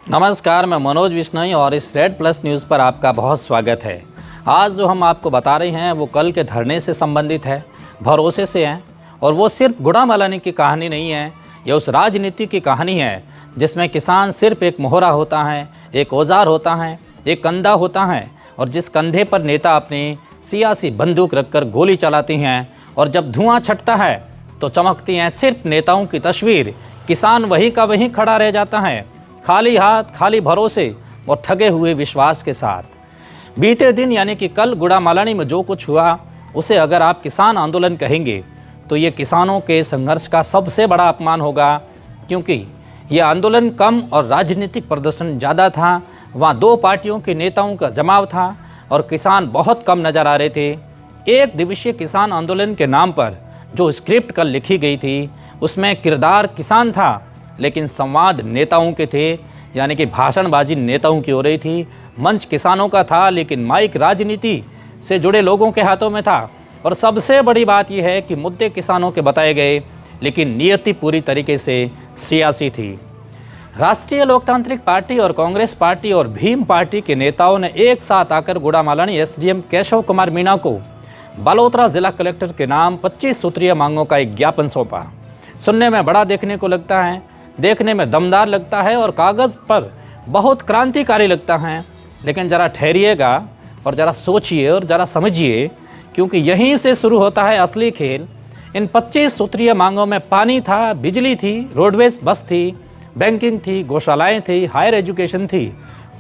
नमस्कार, मैं मनोज विश्नोई और इस रेड प्लस न्यूज़ पर आपका बहुत स्वागत है। आज जो हम आपको बता रहे हैं वो कल के धरने से संबंधित है, भरोसे से हैं। और वो सिर्फ गुड़ामालानी की कहानी नहीं है, ये उस राजनीति की कहानी है जिसमें किसान सिर्फ एक मोहरा होता है, एक औजार होता है, एक कंधा होता है और जिस कंधे पर नेता अपनी सियासी बंदूक रखकर गोली चलाती हैं और जब धुआं छटता है तो चमकती हैं सिर्फ नेताओं की तस्वीर। किसान वहीं का वहीं खड़ा रह जाता है, खाली हाथ, खाली भरोसे और ठगे हुए विश्वास के साथ। बीते दिन यानी कि कल गुड़ामालानी में जो कुछ हुआ उसे अगर आप किसान आंदोलन कहेंगे तो ये किसानों के संघर्ष का सबसे बड़ा अपमान होगा, क्योंकि यह आंदोलन कम और राजनीतिक प्रदर्शन ज़्यादा था। वहाँ दो पार्टियों के नेताओं का जमाव था और किसान बहुत कम नज़र आ रहे थे। एक दिवसीय किसान आंदोलन के नाम पर जो स्क्रिप्ट कल लिखी गई थी उसमें किरदार किसान था, लेकिन संवाद नेताओं के थे, यानी कि भाषणबाजी नेताओं की हो रही थी। मंच किसानों का था लेकिन माइक राजनीति से जुड़े लोगों के हाथों में था। और सबसे बड़ी बात यह है कि मुद्दे किसानों के बताए गए लेकिन नियति पूरी तरीके से सियासी थी। राष्ट्रीय लोकतांत्रिक पार्टी और कांग्रेस पार्टी और भीम पार्टी के नेताओं ने एक साथ आकर गुड़ामालानी एसडीएम केशव कुमार मीणा को बालोतरा जिला कलेक्टर के नाम 25 सूत्रीय मांगों का एक ज्ञापन सौंपा। सुनने में बड़ा देखने को लगता है, देखने में दमदार लगता है और कागज़ पर बहुत क्रांतिकारी लगता है, लेकिन ज़रा ठहरिएगा और ज़रा सोचिए और ज़रा समझिए, क्योंकि यहीं से शुरू होता है असली खेल। इन 25 सूत्रीय मांगों में पानी था, बिजली थी, रोडवेज बस थी, बैंकिंग थी, गौशालाएं थी, हायर एजुकेशन थी,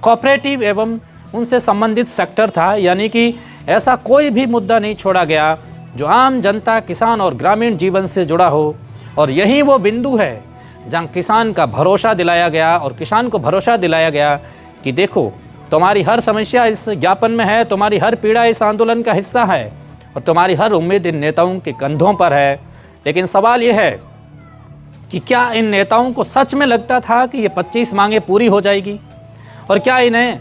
कोऑपरेटिव एवं उनसे संबंधित सेक्टर था। यानी कि ऐसा कोई भी मुद्दा नहीं छोड़ा गया जो आम जनता, किसान और ग्रामीण जीवन से जुड़ा हो। और यही वो बिंदु है जहाँ किसान का भरोसा दिलाया गया और किसान को भरोसा दिलाया गया कि देखो, तुम्हारी हर समस्या इस ज्ञापन में है, तुम्हारी हर पीड़ा इस आंदोलन का हिस्सा है और तुम्हारी हर उम्मीद इन नेताओं के कंधों पर है। लेकिन सवाल यह है कि क्या इन नेताओं को सच में लगता था कि ये 25 मांगें पूरी हो जाएगी? और क्या इन्हें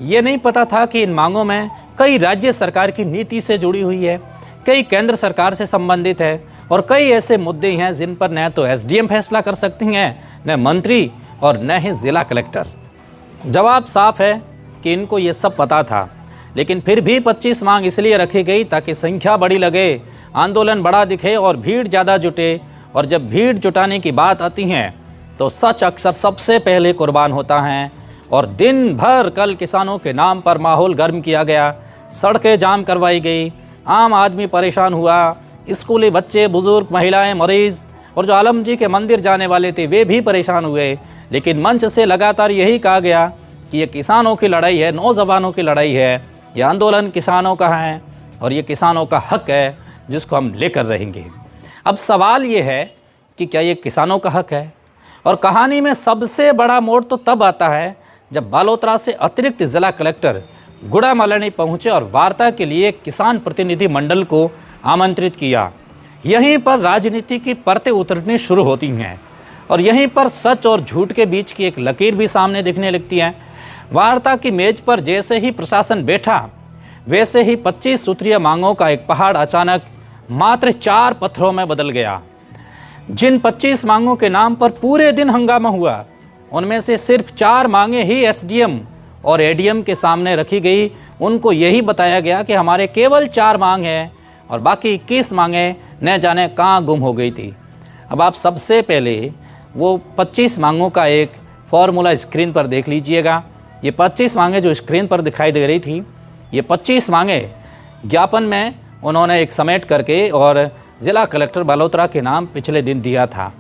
ये नहीं पता था कि इन मांगों में कई राज्य सरकार की नीति से जुड़ी हुई है, कई केंद्र सरकार से संबंधित है और कई ऐसे मुद्दे हैं जिन पर न तो एसडीएम फैसला कर सकती हैं, न मंत्री और न ही जिला कलेक्टर। जवाब साफ है कि इनको ये सब पता था, लेकिन फिर भी 25 मांग इसलिए रखी गई ताकि संख्या बड़ी लगे, आंदोलन बड़ा दिखे और भीड़ ज़्यादा जुटे। और जब भीड़ जुटाने की बात आती है तो सच अक्सर सबसे पहले कुर्बान होता है। और दिन भर कल किसानों के नाम पर माहौल गर्म किया गया, सड़कें जाम करवाई गई, आम आदमी परेशान हुआ, स्कूली बच्चे, बुजुर्ग, महिलाएं, मरीज और जो आलम जी के मंदिर जाने वाले थे वे भी परेशान हुए। लेकिन मंच से लगातार यही कहा गया कि ये किसानों की लड़ाई है, नौजवानों की लड़ाई है, ये आंदोलन किसानों का है और ये किसानों का हक है जिसको हम लेकर रहेंगे। अब सवाल ये है कि क्या ये किसानों का हक है? और कहानी में सबसे बड़ा मोड़ तो तब आता है जब बालोतरा से अतिरिक्त जिला कलेक्टर गुड़ामालानी पहुँचे और वार्ता के लिए किसान प्रतिनिधि मंडल को आमंत्रित किया। यहीं पर राजनीति की परतें उतरनी शुरू होती हैं और यहीं पर सच और झूठ के बीच की एक लकीर भी सामने दिखने लगती है। वार्ता की मेज पर जैसे ही प्रशासन बैठा, वैसे ही 25 सूत्रीय मांगों का एक पहाड़ अचानक मात्र 4 पत्थरों में बदल गया। जिन 25 मांगों के नाम पर पूरे दिन हंगामा हुआ, उनमें से सिर्फ 4 मांगें ही एसडीएम और एडीएम के सामने रखी गई। उनको यही बताया गया कि हमारे केवल 4 मांग हैं और बाकी 21 मांगें न जाने कहाँ गुम हो गई थी। अब आप सबसे पहले वो 25 मांगों का एक फॉर्मूला स्क्रीन पर देख लीजिएगा। ये 25 मांगें जो स्क्रीन पर दिखाई दे रही थी, ये 25 मांगें ज्ञापन में उन्होंने एक समेट करके और ज़िला कलेक्टर बालोतरा के नाम पिछले दिन दिया था।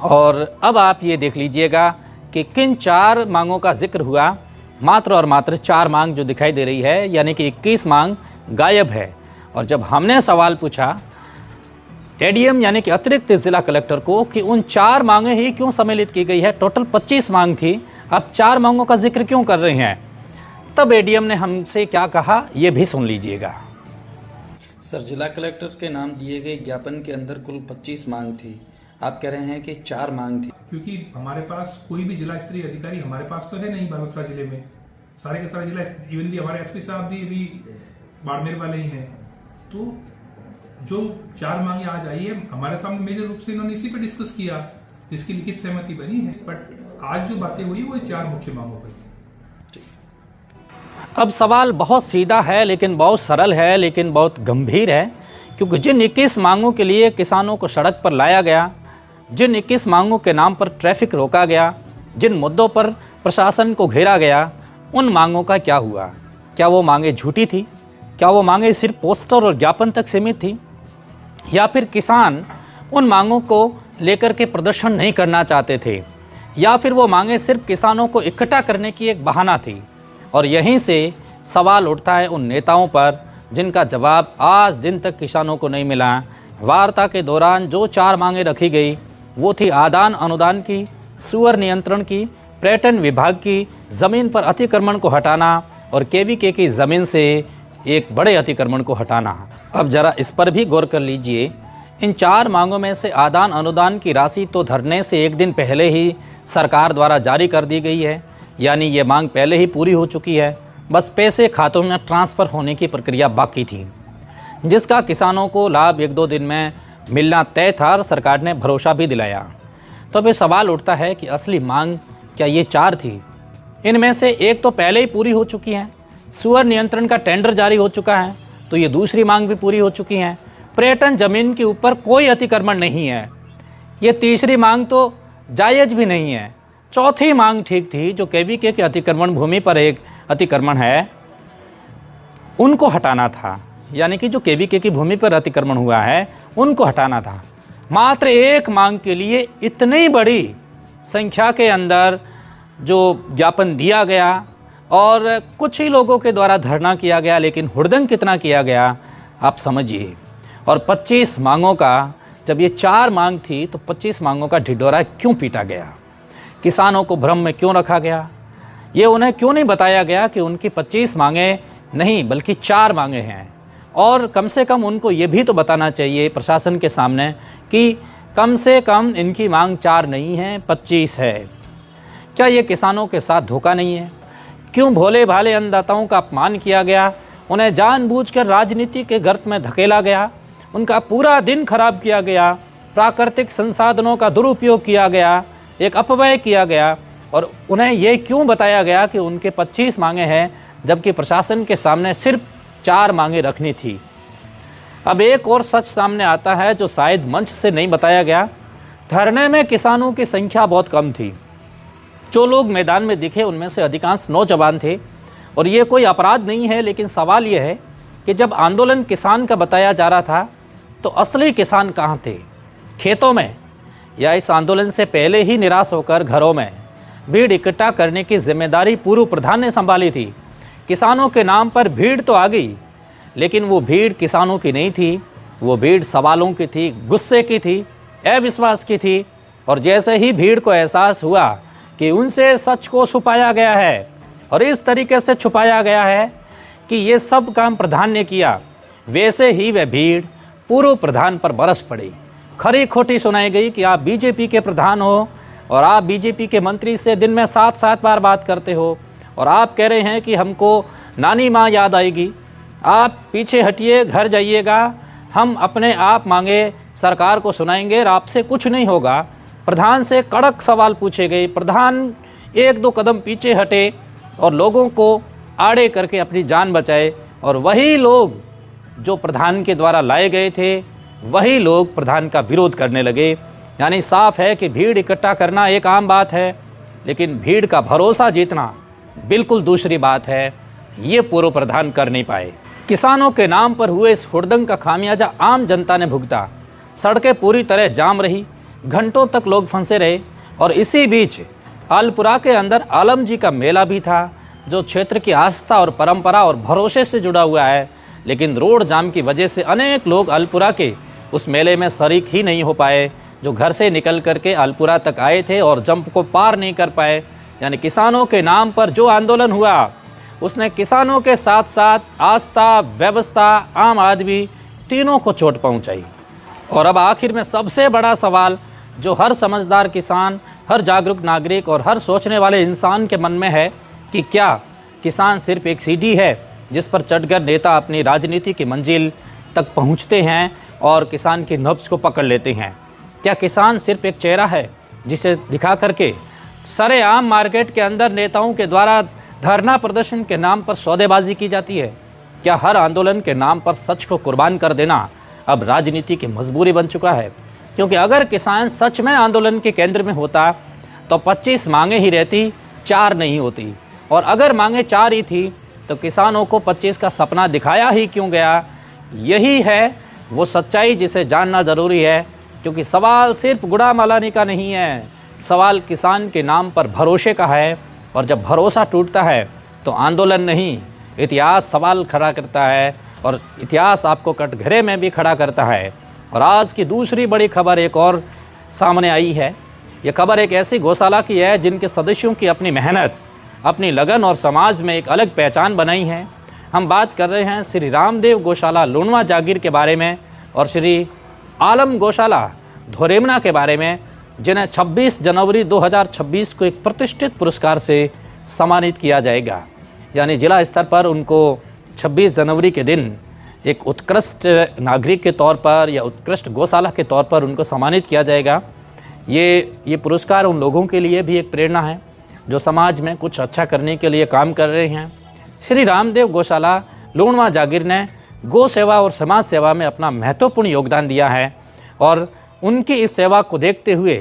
और अब आप ये देख लीजिएगा कि किन 4 मांगों का जिक्र हुआ। मात्र और मात्र 4 मांग जो दिखाई दे रही है, यानी कि 21 मांग गायब है। और जब हमने सवाल पूछा एडीएम यानी कि अतिरिक्त जिला कलेक्टर को कि उन 4 मांगें ही क्यों सम्मिलित की गई है, टोटल 25 मांग थी, अब 4 मांगों का जिक्र क्यों कर रहे हैं, तब एडीएम ने हमसे क्या कहा ये भी सुन लीजिएगा। सर, जिला कलेक्टर के नाम दिए गए ज्ञापन के अंदर कुल 25 मांग थी, आप कह रहे हैं कि 4 मांग थी। क्योंकि हमारे पास कोई भी जिला स्तरीय अधिकारी हमारे पास तो है नहीं बालोतरा जिले में, सारे के सारे जिला, इवन भी हमारे एसपी साहब भी बाड़मेर वाले ही हैं। तो जो 4 मांगे आज आई है हमारे सामने, मेजर रूप से इन्होंने इसी पे डिस्कस किया, जिसकी लिखित सहमति बनी है। बट आज जो बातें हुई वो 4 मुख्य मांगों पर। अब सवाल बहुत सीधा है, लेकिन बहुत सरल है, लेकिन बहुत गंभीर है, क्योंकि जिन 21 मांगों के लिए किसानों को सड़क पर लाया गया, जिन 21 मांगों के नाम पर ट्रैफिक रोका गया, जिन मुद्दों पर प्रशासन को घेरा गया, उन मांगों का क्या हुआ? क्या वो मांगें झूठी थी? क्या वो मांगें सिर्फ पोस्टर और ज्ञापन तक सीमित थी? या फिर किसान उन मांगों को लेकर के प्रदर्शन नहीं करना चाहते थे? या फिर वो मांगें सिर्फ किसानों को इकट्ठा करने की एक बहाना थी? और यहीं से सवाल उठता है उन नेताओं पर जिनका जवाब आज दिन तक किसानों को नहीं मिला। वार्ता के दौरान जो 4 मांगें रखी गई वो थी आदान अनुदान की, सुअर नियंत्रण की, पर्यटन विभाग की, ज़मीन पर अतिक्रमण को हटाना और केवीके की ज़मीन से एक बड़े अतिक्रमण को हटाना। अब ज़रा इस पर भी गौर कर लीजिए। इन 4 मांगों में से आदान अनुदान की राशि तो धरने से एक दिन पहले ही सरकार द्वारा जारी कर दी गई है, यानी ये मांग पहले ही पूरी हो चुकी है। बस पैसे खातों में ट्रांसफ़र होने की प्रक्रिया बाकी थी, जिसका किसानों को लाभ 1-2 दिन में मिलना तय था और सरकार ने भरोसा भी दिलाया। तो फिर सवाल उठता है कि असली मांग क्या ये 4 थी? इनमें से एक तो पहले ही पूरी हो चुकी है, सुअर नियंत्रण का टेंडर जारी हो चुका है, तो ये दूसरी मांग भी पूरी हो चुकी है। पर्यटन ज़मीन के ऊपर कोई अतिक्रमण नहीं है, ये तीसरी मांग तो जायज़ भी नहीं है। चौथी मांग ठीक थी, जो केवीके के अतिक्रमण भूमि पर एक अतिक्रमण है उनको हटाना था, यानी कि जो केवीके की भूमि पर अतिक्रमण हुआ है उनको हटाना था। मात्र एक मांग के लिए इतनी बड़ी संख्या के अंदर जो ज्ञापन दिया गया और कुछ ही लोगों के द्वारा धरना किया गया, लेकिन हुड़दंग कितना किया गया आप समझिए। और 25 मांगों का, जब ये 4 मांग थी तो 25 मांगों का ढिढोरा क्यों पीटा गया? किसानों को भ्रम में क्यों रखा गया? ये उन्हें क्यों नहीं बताया गया कि उनकी 25 मांगें नहीं बल्कि 4 मांगें हैं? और कम से कम उनको ये भी तो बताना चाहिए प्रशासन के सामने कि कम से कम इनकी मांग 4 नहीं है, 25 है। क्या ये किसानों के साथ धोखा नहीं है? क्यों भोले भाले अन्नदाताओं का अपमान किया गया, उन्हें जानबूझकर राजनीति के गर्त में धकेला गया, उनका पूरा दिन खराब किया गया, प्राकृतिक संसाधनों का दुरुपयोग किया गया, एक अपव्यय किया गया, और उन्हें ये क्यों बताया गया कि उनके 25 मांगें हैं, जबकि प्रशासन के सामने सिर्फ 4 मांगें रखनी थी? अब एक और सच सामने आता है जो शायद मंच से नहीं बताया गया। धरने में किसानों की संख्या बहुत कम थी। जो लोग मैदान में दिखे उनमें से अधिकांश नौजवान थे, और ये कोई अपराध नहीं है, लेकिन सवाल ये है कि जब आंदोलन किसान का बताया जा रहा था तो असली किसान कहाँ थे? खेतों में, या इस आंदोलन से पहले ही निराश होकर घरों में? भीड़ इकट्ठा करने की जिम्मेदारी पूर्व प्रधान ने संभाली थी। किसानों के नाम पर भीड़ तो आ गई, लेकिन वो भीड़ किसानों की नहीं थी, वो भीड़ सवालों की थी, गुस्से की थी, अविश्वास की थी। और जैसे ही भीड़ को एहसास हुआ कि उनसे सच को छुपाया गया है, और इस तरीके से छुपाया गया है कि ये सब काम प्रधान ने किया, वैसे ही वह भीड़ पूर्व प्रधान पर बरस पड़ी। खरी खोटी सुनाई गई कि आप बीजेपी के प्रधान हो और आप बीजेपी के मंत्री से दिन में 7-7 बार बात करते हो, और आप कह रहे हैं कि हमको नानी माँ याद आएगी, आप पीछे हटिए, घर जाइएगा, हम अपने आप मांगे सरकार को सुनाएंगे और आपसे कुछ नहीं होगा। प्रधान से कड़क सवाल पूछे गए, प्रधान 1-2 कदम पीछे हटे और लोगों को आड़े करके अपनी जान बचाए, और वही लोग जो प्रधान के द्वारा लाए गए थे वही लोग प्रधान का विरोध करने लगे। यानी साफ है कि भीड़ इकट्ठा करना एक आम बात है, लेकिन भीड़ का भरोसा जीतना बिल्कुल दूसरी बात है। ये पूर्व प्रधान कर नहीं पाए। किसानों के नाम पर हुए इस हुड़दंग का खामियाजा आम जनता ने भुगता। सड़कें पूरी तरह जाम रही, घंटों तक लोग फंसे रहे, और इसी बीच अलपुरा के अंदर आलम जी का मेला भी था, जो क्षेत्र की आस्था और परंपरा और भरोसे से जुड़ा हुआ है। लेकिन रोड जाम की वजह से अनेक लोग अलपुरा के उस मेले में शरीक ही नहीं हो पाए, जो घर से निकल करके अलपुरा तक आए थे और जंप को पार नहीं कर पाए। यानी किसानों के नाम पर जो आंदोलन हुआ उसने किसानों के साथ साथ आस्था, व्यवस्था, आम आदमी तीनों को चोट पहुंचाई। और अब आखिर में सबसे बड़ा सवाल जो हर समझदार किसान, हर जागरूक नागरिक और हर सोचने वाले इंसान के मन में है कि क्या किसान सिर्फ एक सीढ़ी है जिस पर चढ़कर नेता अपनी राजनीति की मंजिल तक पहुंचते हैं और किसान की नब्ज को पकड़ लेते हैं? क्या किसान सिर्फ एक चेहरा है जिसे दिखा करके सरेआम मार्केट के अंदर नेताओं के द्वारा धरना प्रदर्शन के नाम पर सौदेबाजी की जाती है। क्या हर आंदोलन के नाम पर सच को कुर्बान कर देना अब राजनीति की मजबूरी बन चुका है? क्योंकि अगर किसान सच में आंदोलन के केंद्र में होता तो 25 मांगे ही रहती, 4 नहीं होती। और अगर मांगे 4 ही थी तो किसानों को 25 का सपना दिखाया ही क्यों गया? यही है वो सच्चाई जिसे जानना ज़रूरी है। क्योंकि सवाल सिर्फ गुलाम अलानी का नहीं है, सवाल किसान के नाम पर भरोसे का है। और जब भरोसा टूटता है तो आंदोलन नहीं, इतिहास सवाल खड़ा करता है और इतिहास आपको कटघरे में भी खड़ा करता है। और आज की दूसरी बड़ी खबर एक और सामने आई है। ये खबर एक ऐसी गौशाला की है जिनके सदस्यों की अपनी मेहनत, अपनी लगन और समाज में एक अलग पहचान बनाई है। हम बात कर रहे हैं श्री रामदेव गौशाला लूणवा जागीर के बारे में और श्री आलम गौशाला धोरेमना के बारे में, जिन्हें 26 जनवरी 2026 को एक प्रतिष्ठित पुरस्कार से सम्मानित किया जाएगा। यानी जिला स्तर पर उनको 26 जनवरी के दिन एक उत्कृष्ट नागरिक के तौर पर या उत्कृष्ट गौशाला के तौर पर उनको सम्मानित किया जाएगा। ये पुरस्कार उन लोगों के लिए भी एक प्रेरणा है जो समाज में कुछ अच्छा करने के लिए काम कर रहे हैं। श्री रामदेव गौशाला लूणवा जागीर ने गौ सेवा और समाज सेवा में अपना महत्वपूर्ण योगदान दिया है और उनकी इस सेवा को देखते हुए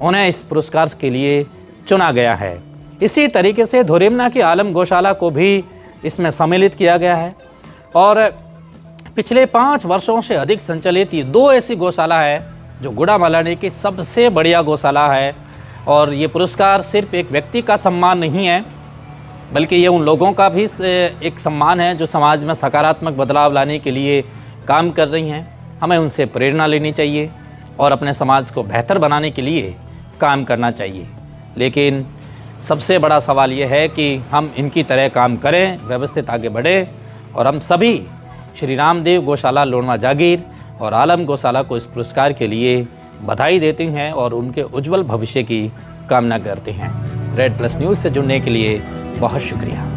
उन्हें इस पुरस्कार के लिए चुना गया है। इसी तरीके से धोरेमना की आलम गौशाला को भी इसमें सम्मिलित किया गया है। और पिछले 5 वर्षों से अधिक संचालित ये 2 ऐसी गौशाला है जो गुलाम अलानी की सबसे बढ़िया गौशाला है। और ये पुरस्कार सिर्फ एक व्यक्ति का सम्मान नहीं है, बल्कि ये उन लोगों का भी एक सम्मान है जो समाज में सकारात्मक बदलाव लाने के लिए काम कर रही हैं। हमें उनसे प्रेरणा लेनी चाहिए और अपने समाज को बेहतर बनाने के लिए काम करना चाहिए। लेकिन सबसे बड़ा सवाल ये है कि हम इनकी तरह काम करें, व्यवस्थित आगे बढ़े। और हम सभी श्री रामदेव गौशाला लूणवा जागीर और आलम गौशाला को इस पुरस्कार के लिए बधाई देते हैं और उनके उज्जवल भविष्य की कामना करते हैं। रेड प्लस न्यूज़ से जुड़ने के लिए बहुत शुक्रिया।